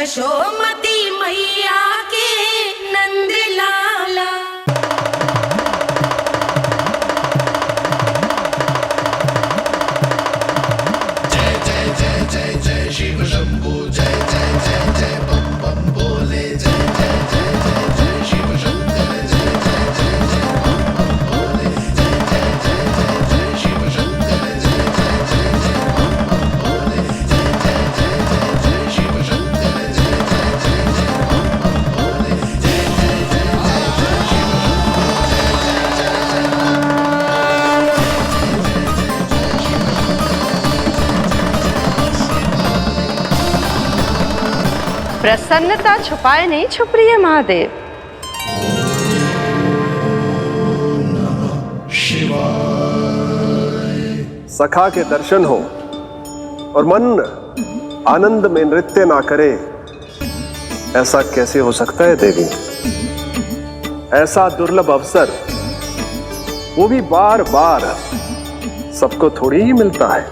यशोमती मैया के नंद लाला। जय जय जय जय जय शिव शंभू, जय जय जय जय बम बम बोले, जय जय जय जय जय शिव शंकर, जय जय जय जय बम बम बोले, जय जय जय जय जय शिव शंकर, जय जय जय जय बम बम बोले, जय जय जय जय जय शिव शंकर, जय जय जय जय बम बम बोले, जय जय जय जय जय शिव प्रसन्नता छुपाए नहीं छुप रही है महादेव। सखा के दर्शन हो और मन आनंद में नृत्य ना करे, ऐसा कैसे हो सकता है देवी? ऐसा दुर्लभ अवसर, वो भी बार बार, सबको थोड़ी ही मिलता है।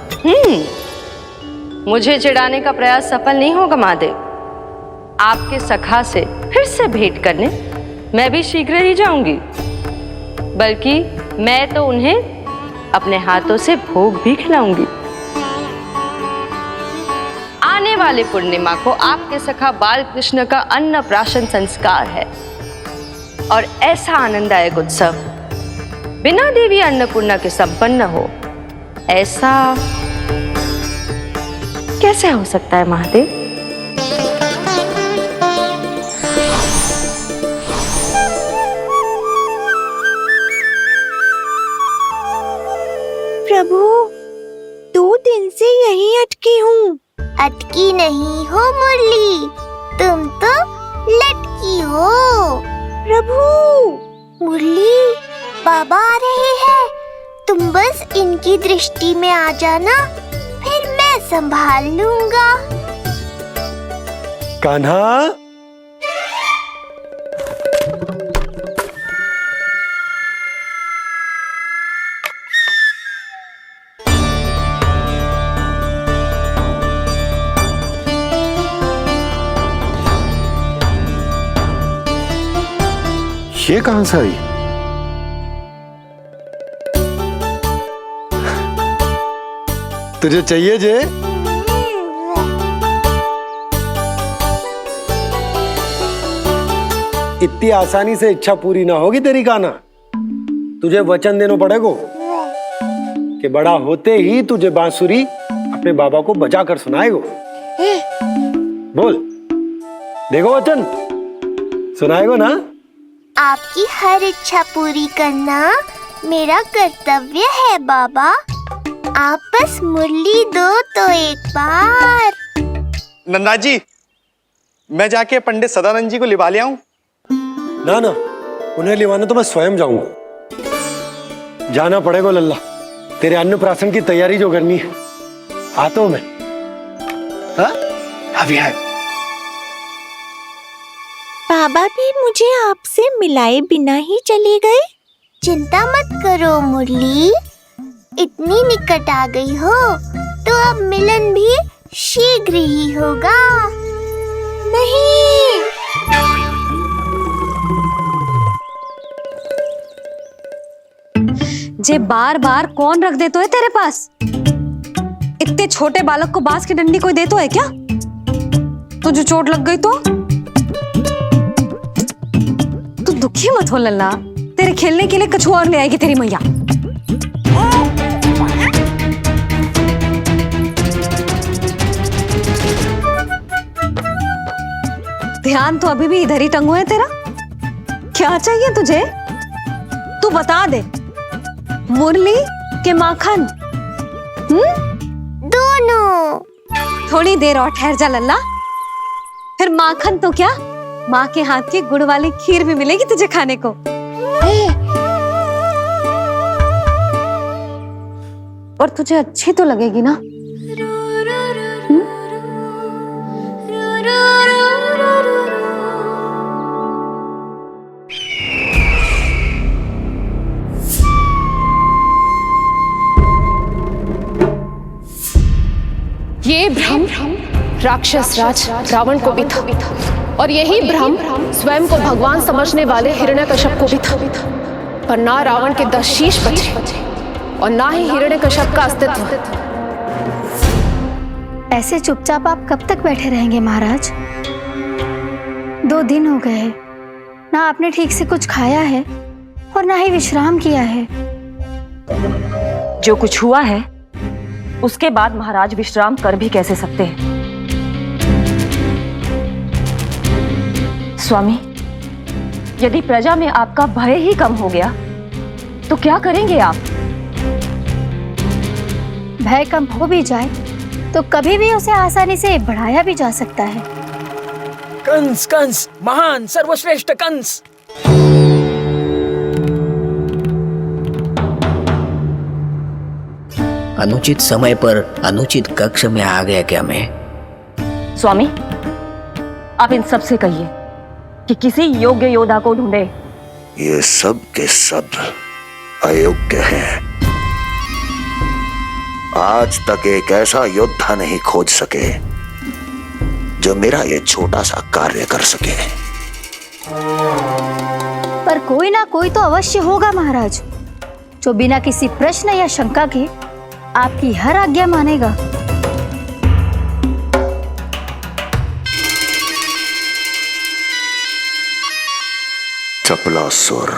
मुझे चिढ़ाने का प्रयास सफल नहीं होगा महादेव। आपके सखा से फिर से भेंट करने मैं भी शीघ्र ही जाऊंगी, बल्कि मैं तो उन्हें अपने हाथों से भोग भी खिलाऊंगी। आने वाले पूर्णिमा को आपके सखा बाल कृष्ण का अन्नप्राशन संस्कार है, और ऐसा आनंददायक उत्सव बिना देवी अन्नपूर्णा के संपन्न हो, ऐसा कैसे हो सकता है महादेव? प्रभु, 2 दिन से यहीं अटकी हूँ। अटकी नहीं हो मुरली, तुम तो लटकी हो। प्रभु, मुरली, बाबा आ रहे हैं, तुम बस इनकी दृष्टि में आ जाना, फिर मैं संभाल लूंगा। कान्हा, ये कहां से आई? तुझे चाहिए जे? इतनी आसानी से इच्छा पूरी ना होगी तेरी कान्हा। तुझे वचन देना पड़ेगा कि बड़ा होते ही तुझे बांसुरी अपने बाबा को बजा कर सुनाएगा। बोल, देखो वचन सुनाएगा ना? आपकी हर इच्छा पूरी करना मेरा कर्तव्य है बाबा। आप बस मुरली दो तो एक बार। नंदा जी, मैं जाके पंडित सदानंद जी को लिवा ले आऊं? ना ना, उन्हें लिवाना तो मैं स्वयं जाऊंगा। जाना पड़ेगा लल्ला, तेरे अन्नप्राशन की तैयारी जो करनी है। आता हूं मैं। हाँ? अभी है। बाबा भी मुझे आपसे मिलाए बिना ही चले गए। चिंता मत करो मुरली, इतनी निकट आ गई हो तो अब मिलन भी शीघ्र ही होगा। नहीं, जे बार बार कौन रख देतो है तेरे पास? इतने छोटे बालक को बांस की डंडी कोई देतो है क्या? तुझे चोट लग गई तो? तू दुखी मत हो लल्ला, तेरे खेलने के लिए कछुआ और ले आएगी तेरी मैया। ध्यान तो अभी भी इधर ही टंगो है तेरा। क्या चाहिए तुझे? तू बता दे। मुरली के माखन? दोनों। थोड़ी देर और ठहर जा लल्ला, फिर माखन तो क्या, माँ के हाथ की गुड़ वाली खीर भी मिलेगी तुझे खाने को। और तुझे अच्छी तो लगेगी ना? ये भ्रम राक्षस राज रावण को भी था, और यही भ्रम स्वयं को भगवान समझने वाले हिरण्यकश्यप को भी था। पर ना रावण के 10 शीश बचे और ना ही हिरण्यकश्यप का अस्तित्व। ऐसे चुपचाप आप कब तक बैठे रहेंगे महाराज? 2 दिन हो गए हैं, ना आपने ठीक से कुछ खाया है और ना ही विश्राम किया है। जो कुछ हुआ है उसके बाद महाराज विश्राम कर भी कैसे सकते हैं? स्वामी, यदि प्रजा में आपका भय ही कम हो गया तो क्या करेंगे आप? भय कम हो भी जाए तो कभी भी उसे आसानी से बढ़ाया भी जा सकता है। कंस कंस, महान सर्वश्रेष्ठ कंस। अनुचित समय पर अनुचित कक्ष में आ गया क्या मैं? स्वामी, आप इन सब से कहिए कि किसी योग्य योद्धा को ढूंढे। ये सब के सब अयोग्य हैं। आज तक एक ऐसा योद्धा नहीं खोज सके जो मेरा ये छोटा सा कार्य कर सके। पर कोई ना कोई तो अवश्य होगा महाराज, जो बिना किसी प्रश्न या शंका के आपकी हर आज्ञा मानेगा। चपलासुर,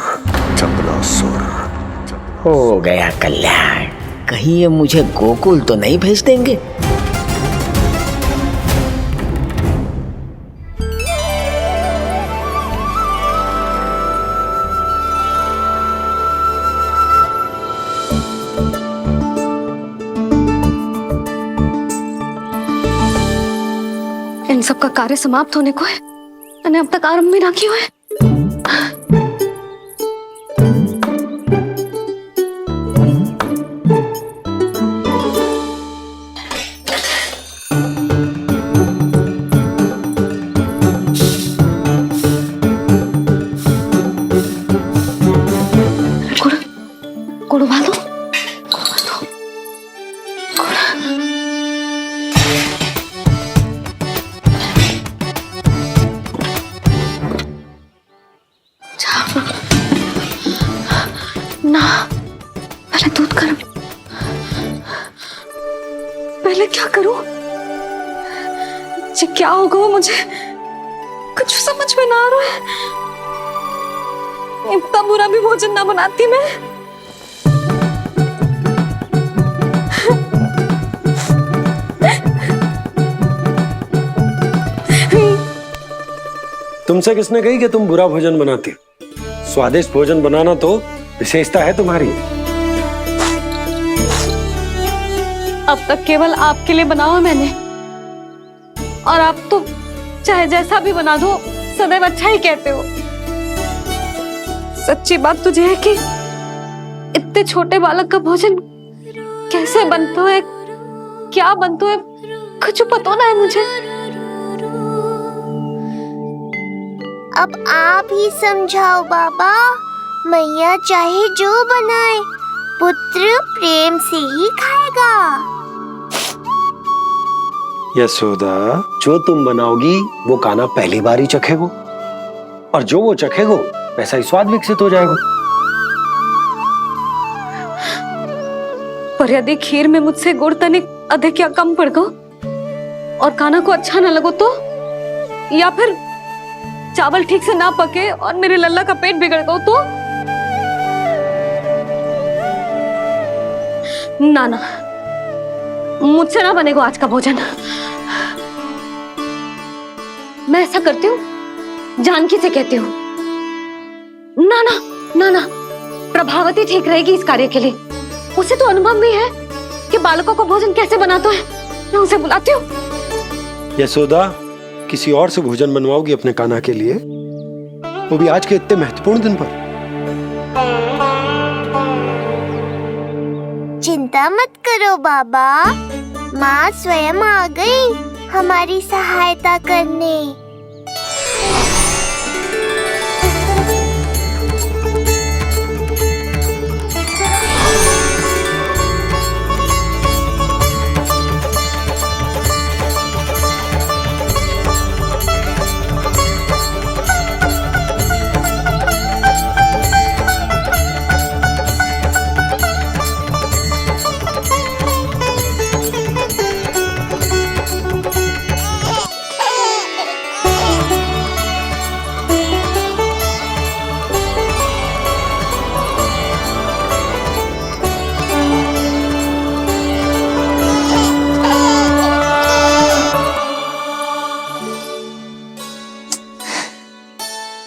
चपलासुर। हो गया कल्याण। कहीं ये मुझे गोकुल तो नहीं भेज देंगे? इन सब का कार्य समाप्त होने को है, मैंने अब तक आरंभ भी ना किया है। गुड़ उबाल दो। ना, पहले दूध गर्म। पहले क्या करूं? ये क्या होगा वो मुझे कुछ समझ में ना आ रहा है। इतना बुरा भी भोजन ना बनाती मैं। तुमसे किसने कही कि तुम बुरा भोजन बनाती? स्वादिष्ट भोजन बनाना तो विशेषता है तुम्हारी। अब तक केवल आपके लिए बनाओ मैंने, और आप तो चाहे जैसा भी बना दो सदैव अच्छा ही कहते हो। सच्ची बात तुझे है कि इतने छोटे बालक का भोजन कैसे बनता है, क्या बनता है, कुछ पता ना है मुझे। अब आप ही समझाओ बाबा। मैया चाहे जो बनाए, पुत्र प्रेम से ही खाएगा। यशोदा, जो तुम बनाओगी वो कान्हा पहली बार ही चखेगो, और जो वो चखेगो वैसा ही स्वाद विकसित हो जाएगा। पर यदि खीर में मुझसे गुड़ तनिक अधिक या कम पड़ गो और कान्हा को अच्छा न लगो तो, या फिर चावल ठीक से ना पके और मेरे लल्ला का पेट बिगड़ गो तो? ना ना, मुझसे ना बनेगा आज का भोजन। मैं ऐसा करती हूँ, जानकी से कहती हूँ। ना ना ना ना, प्रभावती ठीक रहेगी इस कार्य के लिए। उसे तो अनुभव भी है कि बालकों को भोजन कैसे बनाता है। मैं उसे बुलाती हूँ। यशोदा, किसी और से भोजन बनवाओगी अपने कान्हा के लिए, वो भी आज के इतने महत्वपूर्ण दिन पर? चिंता मत करो बाबा, माँ स्वयं आ गई हमारी सहायता करने।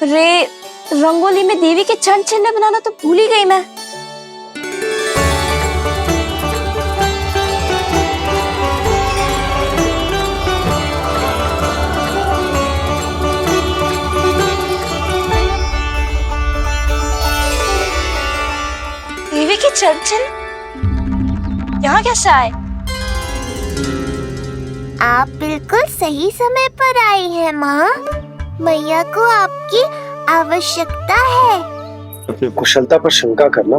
रे, रंगोली में देवी के चरण चिन्ह बनाना तो भूल ही गई मैं। देवी के चरण चिन्ह यहाँ कैसे आए? आप बिल्कुल सही समय पर आई हैं माँ। मैया को आपकी आवश्यकता है। अपनी कुशलता पर शंका करना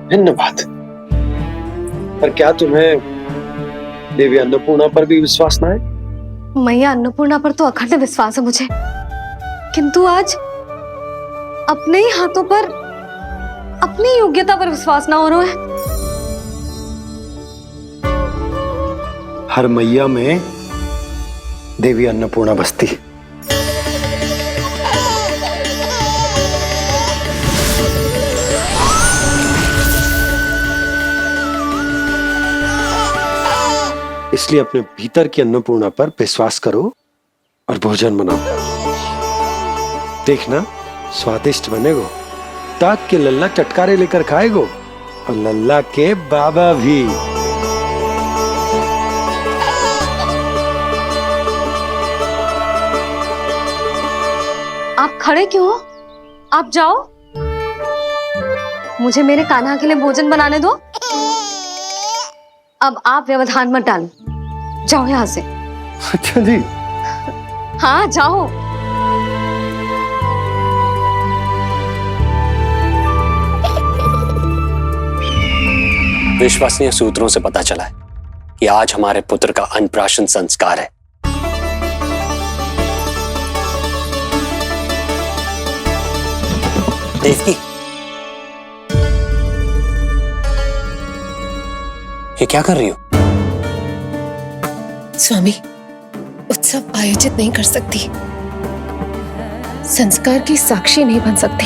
भिन्न बात है, पर क्या तुम्हें देवी अन्नपूर्णा पर भी विश्वास ना है? मैया अन्नपूर्णा पर तो अखंड विश्वास है मुझे, किंतु आज अपने ही हाथों पर अपनी योग्यता पर विश्वास ना हो रहा है। हर मैया में देवी अन्नपूर्णा बसती। इसलिए अपने भीतर की अन्नपूर्णा पर विश्वास करो और भोजन बनाओ। देखना स्वादिष्ट बनेगो, ताक के लल्ला चटकारे लेकर खाएगो और लल्ला के बाबा भी। आप खड़े क्यों हो? आप जाओ, मुझे मेरे कान्हा के लिए भोजन बनाने दो। अब आप व्यवधान मत डालो, जाओ यहाँ से। अच्छा जी। हाँ जाओ। विश्वसनीय सूत्रों से पता चला है कि आज हमारे पुत्र का अन्नप्राशन संस्कार है। देवकी, ये क्या कर रही हो? स्वामी, उत्सव आयोजित नहीं कर सकती, संस्कार की साक्षी नहीं बन सकती,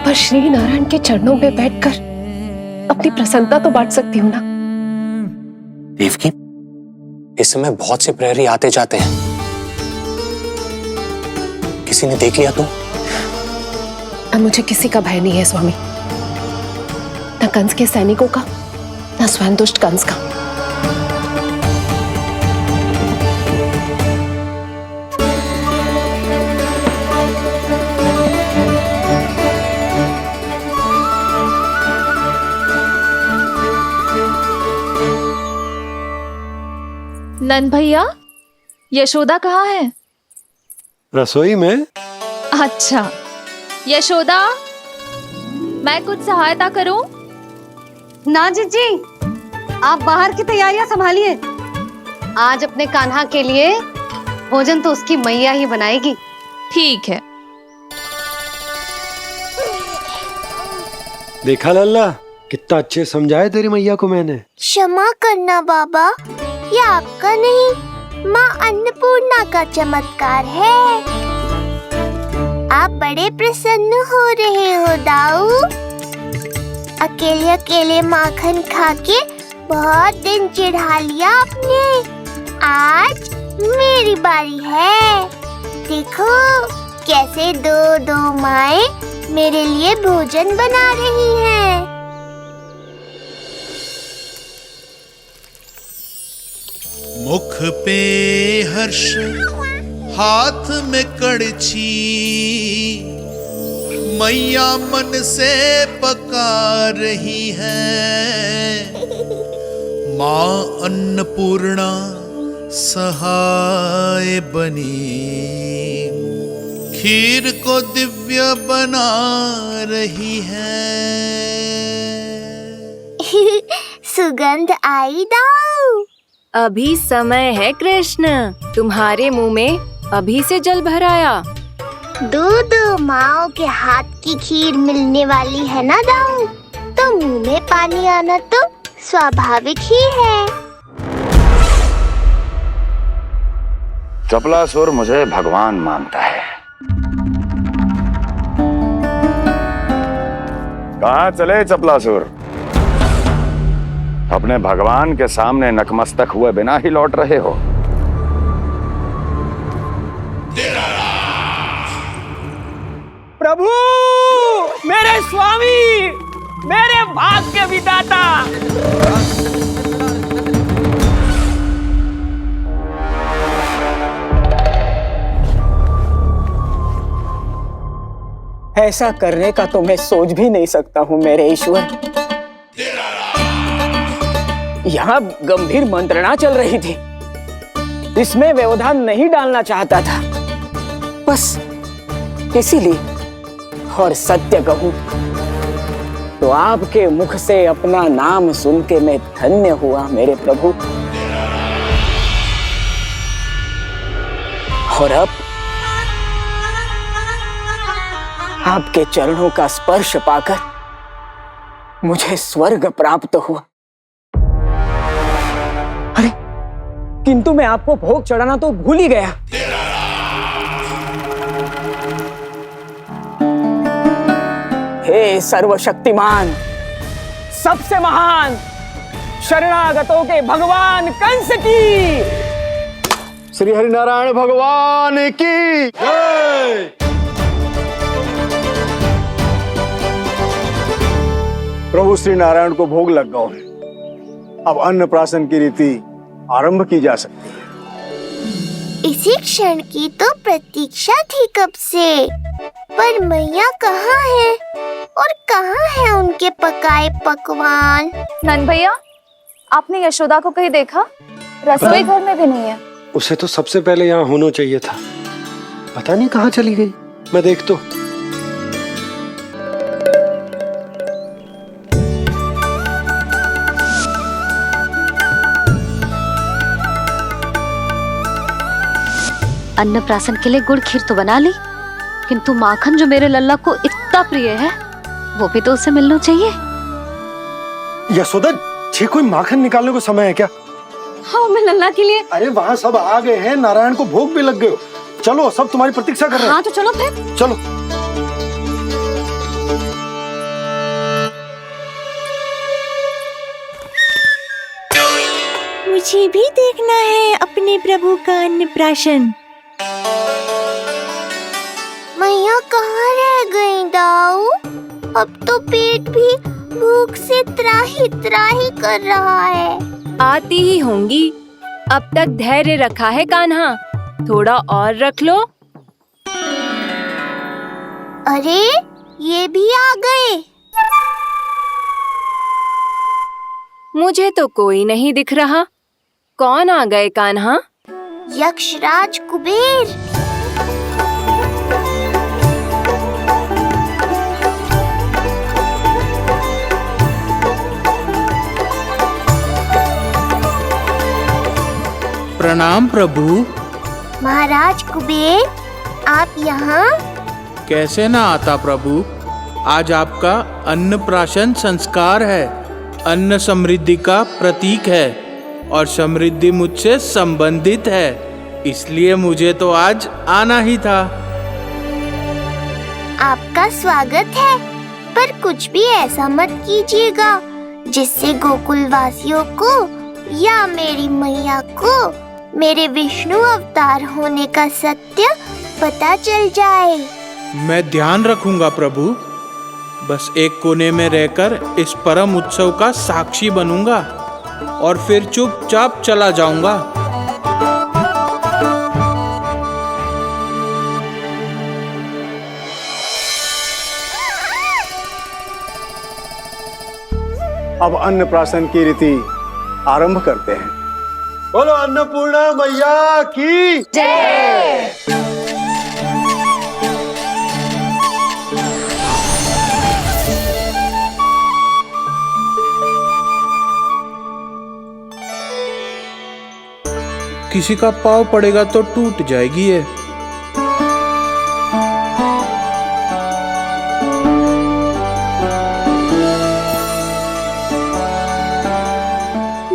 पर श्री नारायण के चरणों में बैठकर अपनी प्रसन्नता तो बांट सकती हूँ ना। देवकी, इस समय बहुत से प्रहरी आते जाते हैं, किसी ने देख लिया तो? अब मुझे किसी का भय नहीं है स्वामी, न कंस के सैनिकों का, न स्वयं दुष्ट कंस का। नंद भैया, यशोदा कहाँ है? रसोई में। अच्छा, यशोदा, मैं कुछ सहायता करूं? ना जीजी, आप बाहर की तैयारियां संभालिए। आज अपने कान्हा के लिए भोजन तो उसकी मैया ही बनाएगी। ठीक है। देखा लल्ला, कितना अच्छे समझाए तेरी मैया को मैंने। क्षमा करना बाबा, ये आपका नहीं, माँ अन्नपूर्णा का चमत्कार है। आप बड़े प्रसन्न हो रहे हो दाऊ। अकेले अकेले माखन खा के बहुत दिन चिढ़ा लिया आपने। आज मेरी बारी है। देखो कैसे दो दो माएं मेरे लिए भोजन बना रही हैं। मुख पे हर्ष, हाथ में कड़छी, मैया मन से पका रही है। माँ अन्नपूर्णा सहाय बनी, खीर को दिव्य बना रही है। सुगंध आई दाऊ। अभी समय है कृष्ण, तुम्हारे मुंह में अभी से जल भर आया। दो माओ के हाथ की खीर मिलने वाली है ना दाऊ, तो मुंह में पानी आना तो स्वाभाविक ही है। चपलासुर मुझे भगवान मानता है। कहाँ चले चपलासुर? अपने भगवान के सामने नतमस्तक हुए बिना ही लौट रहे हो। तेरा प्रभु, मेरे स्वामी, मेरे भाग्य विधाता। ऐसा करने का तो मैं सोच भी नहीं सकता हूँ मेरे ईश्वर। यहाँ गंभीर मंत्रणा चल रही थी, इसमें व्यवधान नहीं डालना चाहता था, बस इसीलिए। और सत्य कहूं तो आपके मुख से अपना नाम सुन के मैं धन्य हुआ मेरे प्रभु। और अब आपके चरणों का स्पर्श पाकर मुझे स्वर्ग प्राप्त हुआ। अरे किंतु मैं आपको भोग चढ़ाना तो भूल ही गया। हे सर्वशक्तिमान, सबसे महान, शरणागतों के भगवान कंस की, श्री हरिनारायण भगवान की जय। प्रभु श्री नारायण को भोग लग गया है, अब अन्नप्राशन की रीति आरंभ की जा सकती है। इसी क्षण की तो प्रतीक्षा थी कब से, पर मैया कहाँ है और कहाँ है उनके पकाए पकवान? नंद भैया, आपने यशोदा को कहीं देखा? रसोई घर में भी नहीं है। उसे तो सबसे पहले यहाँ होना चाहिए था, पता नहीं कहाँ चली गई। मैं देख तो। अन्नप्राशन के लिए गुड़ खीर तो बना ली, किंतु माखन जो मेरे लल्ला को इतना प्रिय है, वो भी तो उसे मिलना चाहिए। यशोदा जी, कोई माखन निकालने को समय है क्या? हाँ, मैं लल्ला के लिए। अरे वहाँ सब आ गए हैं, नारायण को भोग भी लग गए हो। चलो, सब तुम्हारी प्रतीक्षा कर रहे हैं। हाँ तो चलो फिर। चलो। मुझे भी देखना है अपने प्रभु का अन्नप्राशन। मैया कहाँ रह गई दाऊ? अब तो पेट भी भूख से त्राही त्राही कर रहा है। आती ही होंगी। अब तक धैर्य रखा है कान्हा, थोड़ा और रख लो। अरे ये भी आ गए। मुझे तो कोई नहीं दिख रहा। कौन आ गए कान्हा? यक्षराज कुबेर। प्रणाम प्रभु। महाराज कुबेर, आप यहाँ? कैसे ना आता प्रभु, आज आपका अन्नप्राशन संस्कार है। अन्न समृद्धि का प्रतीक है और समृद्धि मुझसे संबंधित है, इसलिए मुझे तो आज आना ही था। आपका स्वागत है, पर कुछ भी ऐसा मत कीजिएगा जिससे गोकुल वासियों को या मेरी मैया को मेरे विष्णु अवतार होने का सत्य पता चल जाए। मैं ध्यान रखूंगा प्रभु। बस एक कोने में रहकर इस परम उत्सव का साक्षी बनूंगा और फिर चुपचाप चला जाऊंगा। अब अन्नप्राशन की रीति आरंभ करते हैं। बोलो अन्नपूर्णा मैया की जय। किसी का पाँव पड़ेगा तो टूट जाएगी ये।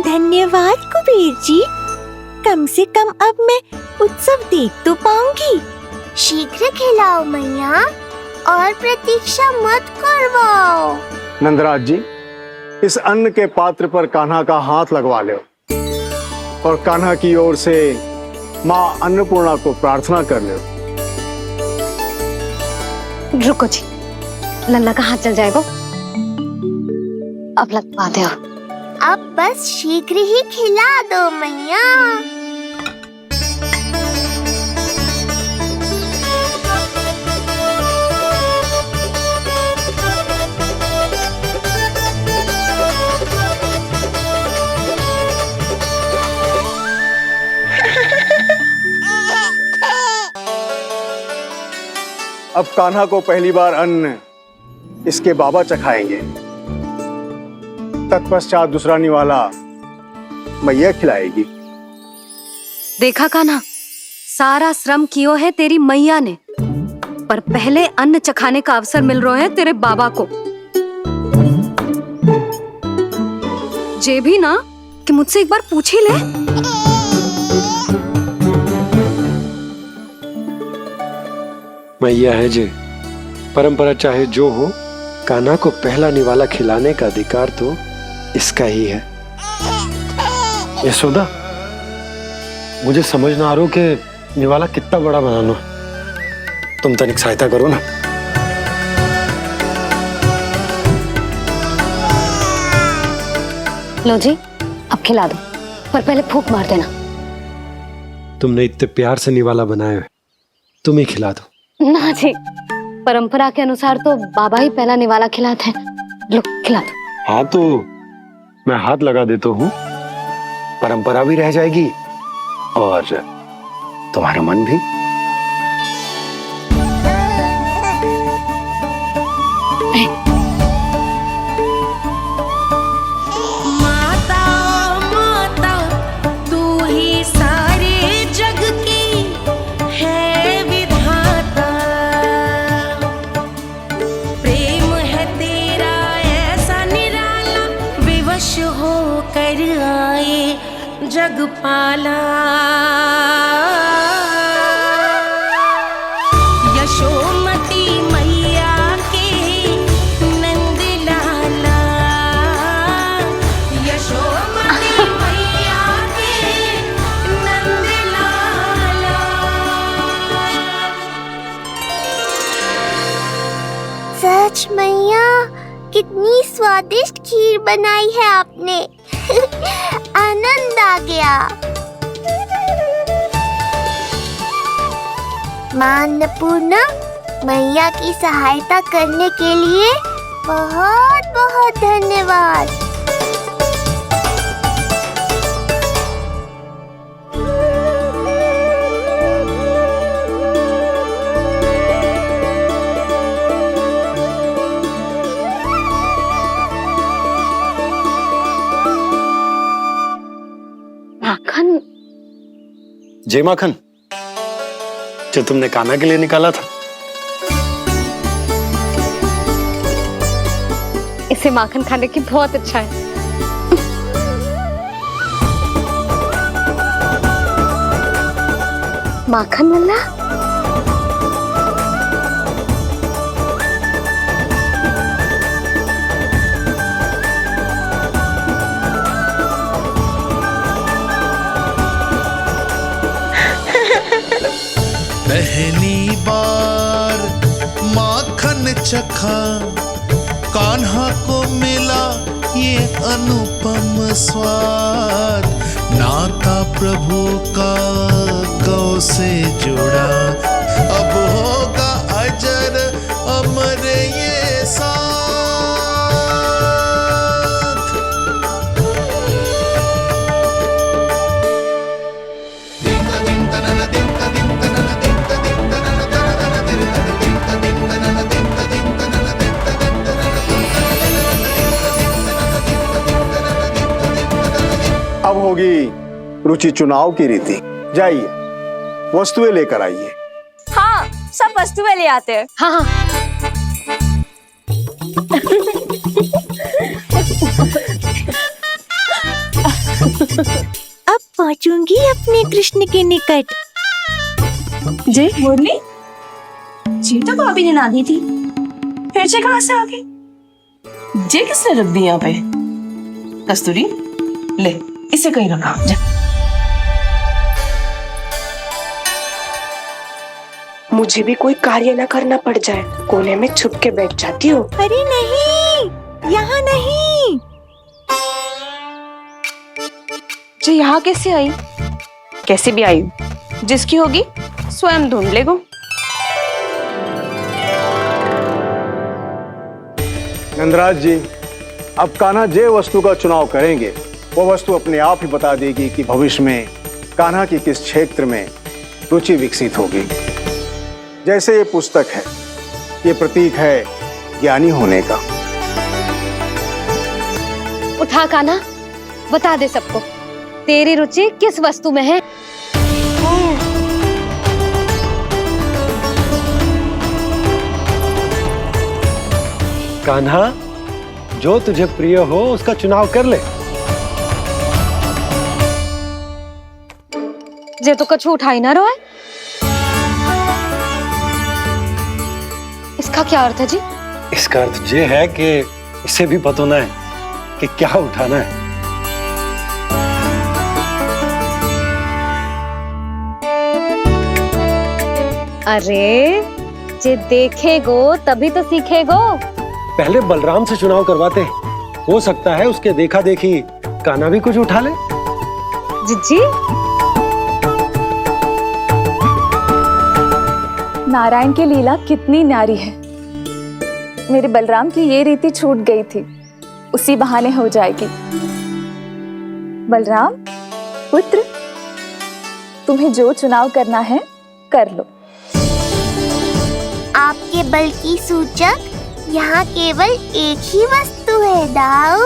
धन्यवाद कुबेर जी, कम से कम अब मैं उत्सव देख तो पाऊंगी। शीघ्र खिलाओ मैया और प्रतीक्षा मत करवाओ। नंदराज जी, इस अन्न के पात्र पर कान्हा का हाथ लगवा लो और कान्हा की ओर से माँ अन्नपूर्णा को प्रार्थना कर लो। रुको जी, लल्ला का हाथ चल जाएगा, अब लगवाते हो। अब बस शीघ्र ही खिला दो मैया। अब कान्हा को पहली बार अन्न इसके बाबा चखाएंगे, तत्पश्चात दूसरा निवाला मैया खिलाएगी। देखा कान्हा, सारा श्रम कियो है तेरी मैया ने, पर पहले अन्न चखाने का अवसर मिल रहा है तेरे बाबा को। जे भी ना कि मुझसे एक बार पूछ ही ले। मैया है जे, परंपरा चाहे जो हो, कान्हा को पहला निवाला खिलाने का अधिकार तो इसका ही है। यशोदा, मुझे समझ ना आ रहा कि निवाला कितना बड़ा बनाना, तुम तनिक सहायता करो ना। लो जी, अब खिला दो, पर पहले फूंक मार देना। तुमने इतने प्यार से निवाला बनाया है, तुम ही खिला दो। ना जी, परंपरा के अनुसार तो बाबा ही पहला निवाला खिलाते हैं। लो खिला दो। हाँ तो मैं हाथ लगा देता हूँ, परंपरा भी रह जाएगी और तुम्हारा मन भी। माता माता तू ही सारे जग की है विधाता, प्रेम है तेरा ऐसा निराला, विवश हो कर आए जग पाला। यशोमती मैया के नंद लाला, यशोमती मैया के नंद लाला। सच मैया, कितनी स्वादिष्ट खीर बनाई है आपने। आनंद आ गया। मां अन्नपूर्णा, मैया की सहायता करने के लिए बहुत बहुत धन्यवाद। माखन? जय माखन, जो तुमने कान्हा के लिए निकाला था। इसे माखन खाने की बहुत अच्छा है। माखन लल्ला, पहली बार माखन चखा, कान्हा को मिला ये अनुपम स्वाद, नाता प्रभु का गौ से जुड़ा, अब होगा अजर अमर ये साथ। अब होगी रुचि चुनाव की रीति। जाइए, वस्तुएं लेकर आइए। हाँ, सब वस्तुएं ले आते हैं। हाँ हाँ। अब पहुंचूंगी अपने कृष्ण के निकट। जय मुरली, जी तो भाभी ने ला दी थी, फिर से कहाँ से आ गई? जे किसने रख दी यहाँ पे? कस्तूरी, ले इसे कहीं रखा जा। मुझे भी कोई कार्य न करना पड़ जाए, कोने में छुप के बैठ जाती हूँ। अरे नहीं, यहाँ नहीं। जी यहाँ कैसे आई? कैसे भी आई, जिसकी होगी स्वयं ढूंढ लेगो। नंदराज जी, अब कान्हा जे वस्तु का चुनाव करेंगे वो वस्तु अपने आप ही बता देगी कि भविष्य में कान्हा की किस क्षेत्र में रुचि विकसित होगी। जैसे ये पुस्तक है, ये प्रतीक है ज्ञानी होने का। उठा कान्हा, बता दे सबको तेरी रुचि किस वस्तु में है। कान्हा, जो तुझे प्रिय हो उसका चुनाव कर ले। जे तो कछु उठाई ना रोए। इसका क्या अर्थ है जी? इसका अर्थ ये है कि इसे भी पता ना है कि क्या उठाना है। अरे जे देखेगो तभी तो सीखेगो। पहले बलराम से चुनाव करवाते हैं, हो सकता है उसके देखा देखी कान्हा भी कुछ उठा ले। जिज्जी, नारायण की लीला कितनी न्यारी है। मेरे बलराम की ये रीति छूट गई थी, उसी बहाने हो जाएगी। बलराम पुत्र, तुम्हें जो चुनाव करना है कर लो। आपके बल की सूचक यहाँ केवल एक ही वस्तु है दाऊ।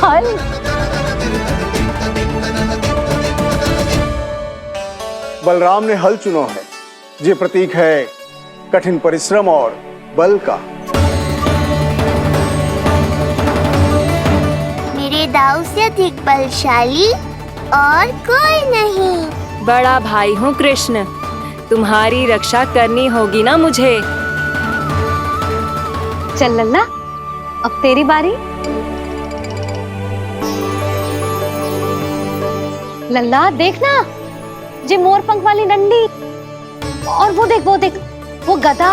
हल। बलराम ने हल चुना है, ये प्रतीक है कठिन परिश्रम और बल का। मेरे दाऊ से अधिक बलशाली और कोई नहीं। बड़ा भाई हूँ कृष्ण, तुम्हारी रक्षा करनी होगी ना मुझे। चल लल्ला, अब तेरी बारी। लल्ला देखना, जे मोर पंख वाली डंडी, और वो देख वो गदा।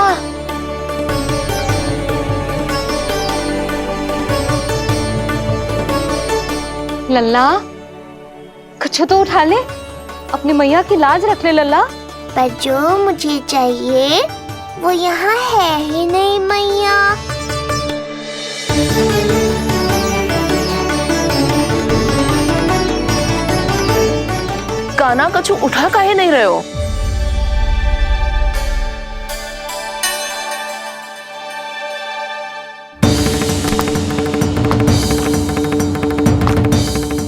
लल्ला कुछ तो उठा ले, अपनी मैया की लाज रख ले लल्ला। पर जो मुझे चाहिए वो यहाँ है ही नहीं मैया। कान्हा कछु उठा काहे नहीं रहे हो?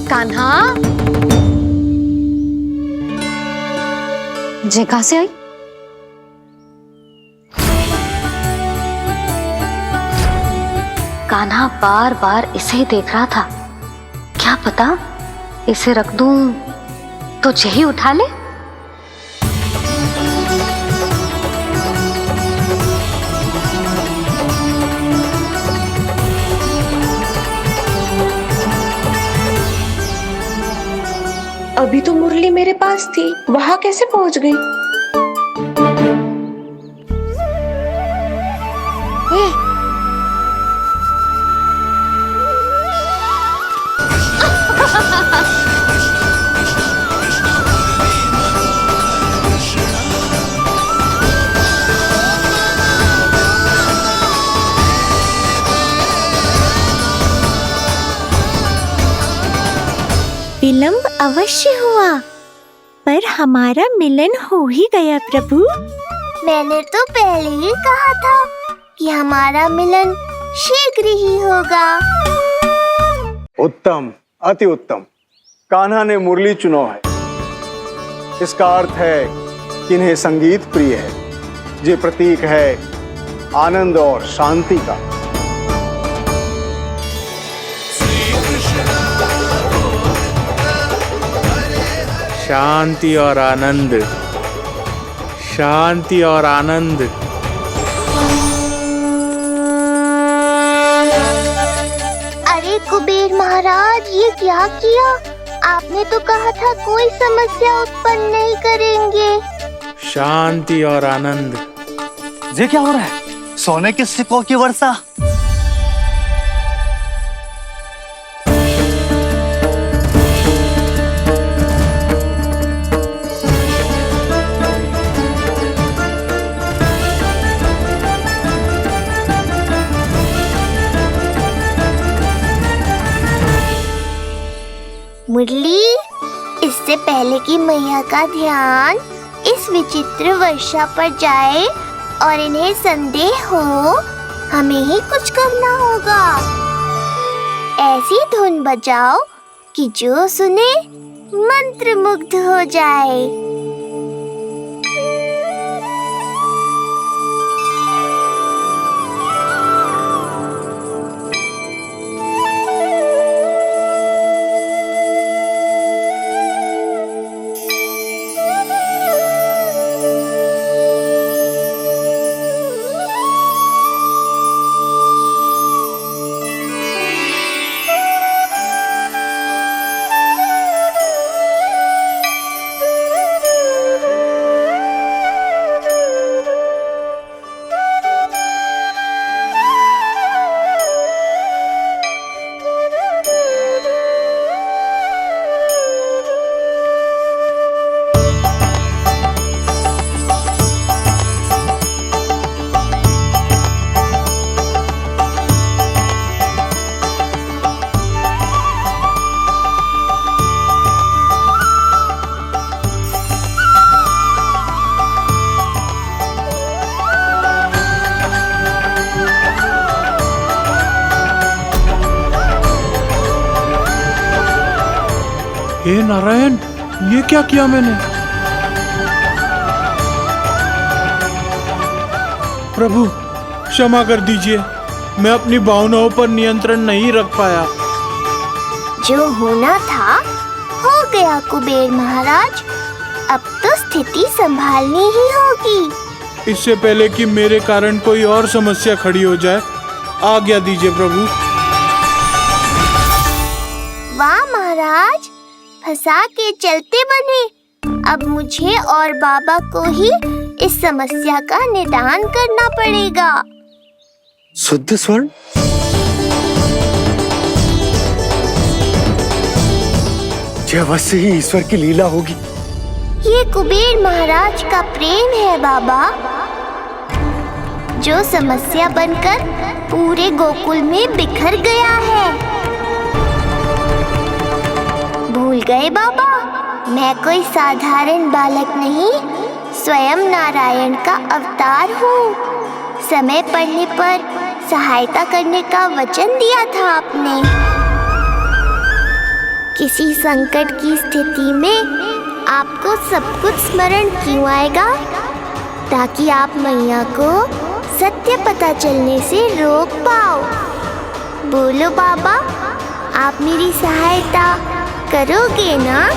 कान्हा, जे कहां से आई? कान्हा बार बार इसे ही देख रहा था। क्या पता इसे रख दूं तो यही उठा ले। अभी तो मुरली मेरे पास थी, वहां कैसे पहुंच गई? विलंब अवश्य हुआ, पर हमारा मिलन हो ही गया प्रभु। मैंने तो पहले ही कहा था कि हमारा मिलन शीघ्र ही होगा। उत्तम, अति उत्तम। कान्हा ने मुरली चुना है, इसका अर्थ है कि इन्हें संगीत प्रिय है। ये प्रतीक है आनंद और शांति का। शांति और आनंद, शांति और आनंद। अरे कुबेर महाराज, ये क्या किया? आपने तो कहा था कोई समस्या उत्पन्न नहीं करेंगे। शांति और आनंद। ये क्या हो रहा है? सोने के सिक्कों की वर्षा। मुरली, इससे पहले कि मैया का ध्यान इस विचित्र वर्षा पर जाए और इन्हें संदेह हो, हमें ही कुछ करना होगा। ऐसी धुन बजाओ कि जो सुने मंत्रमुग्ध हो जाए। हे नारायण, ये क्या किया मैंने? प्रभु क्षमा कर दीजिए, मैं अपनी भावनाओं पर नियंत्रण नहीं रख पाया। जो होना था हो गया कुबेर महाराज, अब तो स्थिति संभालनी ही होगी। इससे पहले कि मेरे कारण कोई और समस्या खड़ी हो जाए, आज्ञा दीजिए प्रभु। वाह महाराज, फंसा के चलते बने। अब मुझे और बाबा को ही इस समस्या का निदान करना पड़ेगा। शुद्ध स्वर्ण? यह अवश्य ही ईश्वर की लीला होगी। ये कुबेर महाराज का प्रेम है बाबा, जो समस्या बनकर पूरे गोकुल में बिखर गया है। भूल गए बाबा, मैं कोई साधारण बालक नहीं, स्वयं नारायण का अवतार हूँ। समय पड़ने पर सहायता करने का वचन दिया था आपने। किसी संकट की स्थिति में आपको सब कुछ स्मरण क्यों आएगा? ताकि आप मैया को सत्य पता चलने से रोक पाओ। बोलो बाबा, आप मेरी सहायता करोगे ना?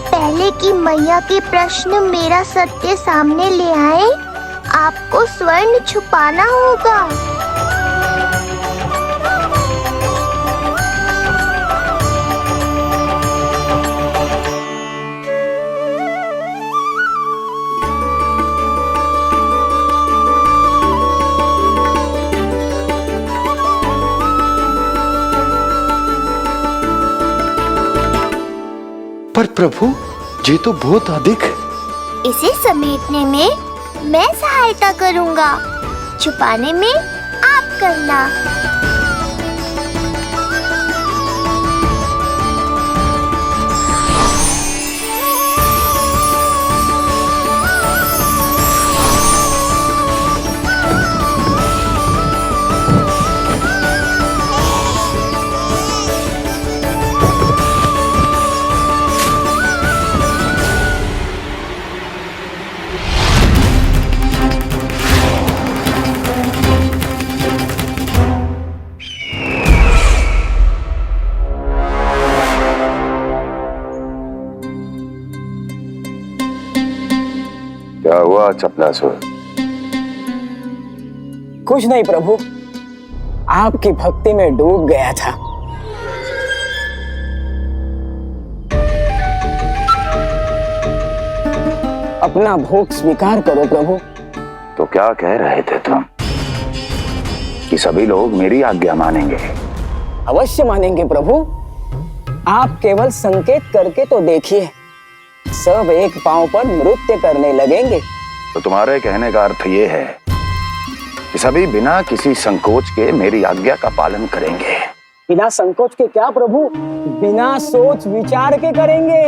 पहले कि मैया के प्रश्न मेरा सत्य सामने ले आए, आपको स्वर्ण छुपाना होगा। पर प्रभु, ये तो बहुत अधिक। इसे समेटने में मैं सहायता करूंगा, छुपाने में आप करना। चपलासुर? कुछ नहीं प्रभु, आपकी भक्ति में डूब गया था। अपना भोग स्वीकार करो प्रभु। तो क्या कह रहे थे तुम कि सभी लोग मेरी आज्ञा मानेंगे? अवश्य मानेंगे प्रभु। आप केवल संकेत करके तो देखिए, सब एक पांव पर नृत्य करने लगेंगे। तो तुम्हारे कहने का अर्थ ये है कि सभी बिना किसी संकोच के मेरी आज्ञा का पालन करेंगे? बिना संकोच के क्या प्रभु, बिना सोच विचार के करेंगे।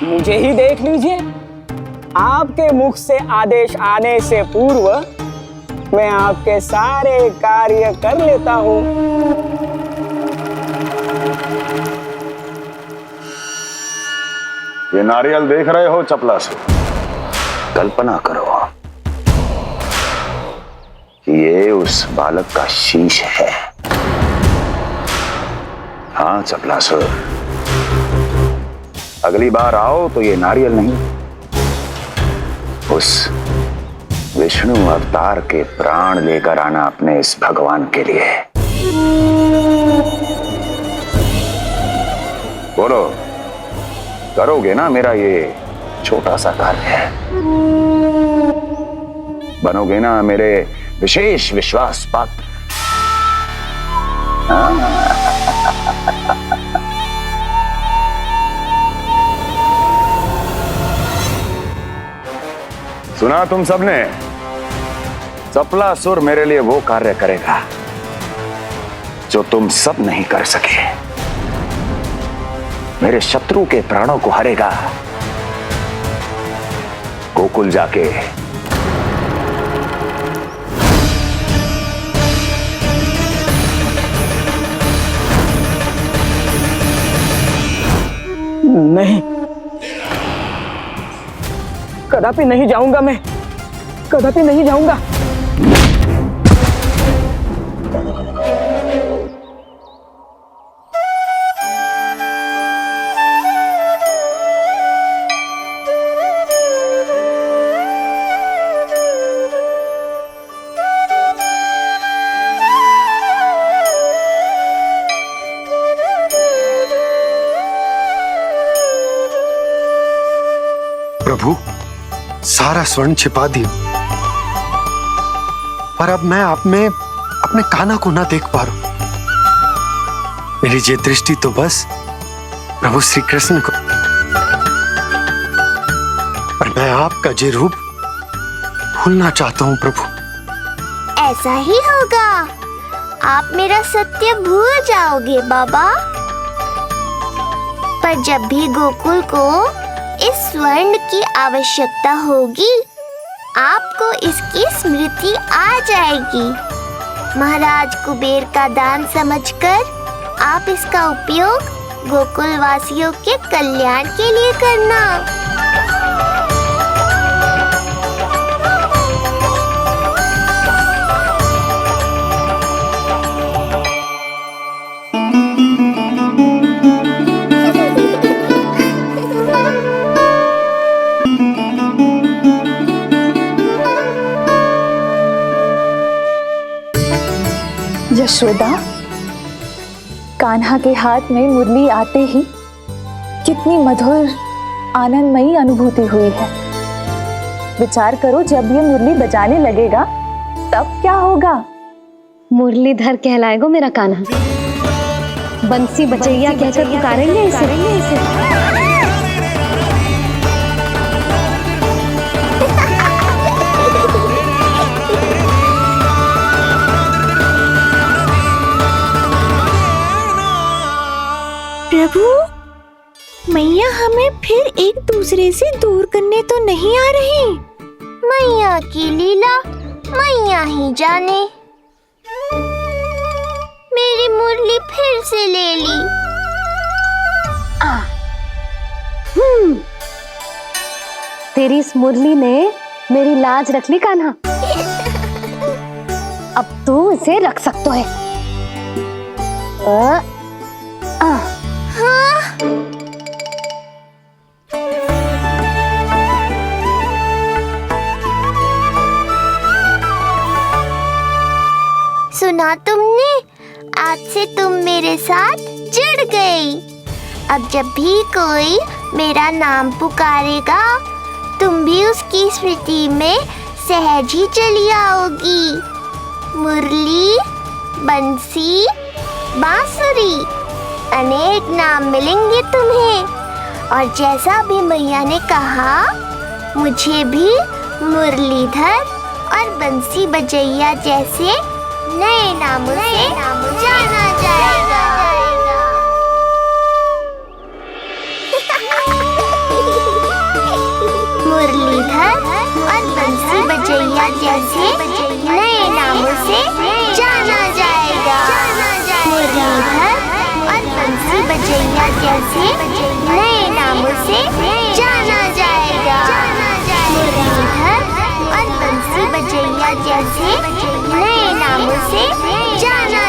मुझे ही देख लीजिए, आपके मुख से आदेश आने से पूर्व मैं आपके सारे कार्य कर लेता हूँ। ये नारियल देख रहे हो चपलासुर? कल्पना करो कि ये उस बालक का शीश है। हाँ चपलासुर, अगली बार आओ तो ये नारियल नहीं, उस विष्णु अवतार के प्राण लेकर आना अपने इस भगवान के लिए। बोलो, करोगे ना मेरा ये छोटा सा कार्य? बनोगे ना मेरे विशेष विश्वास पात्र? सुना तुम सबने? चपलासुर मेरे लिए वो कार्य करेगा जो तुम सब नहीं कर सके। मेरे शत्रु के प्राणों को हरेगा। गोकुल जाके नहीं, कदापि नहीं जाऊंगा मैं, कदापि नहीं जाऊंगा। प्रभु, सारा स्वर्ण छिपा दिया, पर अब मैं आप में अपने कान्हा को ना देख पा रहा हूं। मेरी ये दृष्टि तो बस प्रभु श्री कृष्ण को, पर मैं आपका ये रूप भूलना चाहता हूं प्रभु। ऐसा ही होगा, आप मेरा सत्य भूल जाओगे बाबा। पर जब भी गोकुल को इस स्वर्ण की आवश्यकता होगी, आपको इसकी स्मृति आ जाएगी। महाराज कुबेर का दान समझकर आप इसका उपयोग गोकुल वासियों के कल्याण के लिए करना। यशोदा, कान्हा के हाथ में मुरली आते ही कितनी मधुर आनंदमयी अनुभूति हुई है। विचार करो, जब ये मुरली बजाने लगेगा तब क्या होगा? मुरलीधर कहलाएगा मेरा कान्हा। बंसी बजैया कहकर पुकारेंगे इसे। प्रभु, मैया हमें फिर एक दूसरे से दूर करने तो नहीं आ रही। मैया की लीला मैया ही जाने। मेरी मुरली फिर से ले ली। तेरी इस मुरली ने मेरी लाज रख ली कान्हा। अब तू इसे रख सकता है। सुना तुमने? आज से तुम मेरे साथ जुड़ गई। अब जब भी कोई मेरा नाम पुकारेगा तुम भी उसकी स्मृति में सहज ही चली आओगी। मुरली, बंसी, बांसुरी, अनेक नाम मिलेंगे तुम्हें। और जैसा भी मैया ने कहा, मुझे भी मुरलीधर और बंसी बजैया जैसे नए नामों से जाना जाएगा। मुरलीधर और बंसी बजैया जैसे नए नामों से जाना जाएगा। मुरलीधर और बंसी बजैया जैसे नए नामों से जाना जाएगा। मुरलीधर और बंसी बजैया जैसे नए नामों से जाना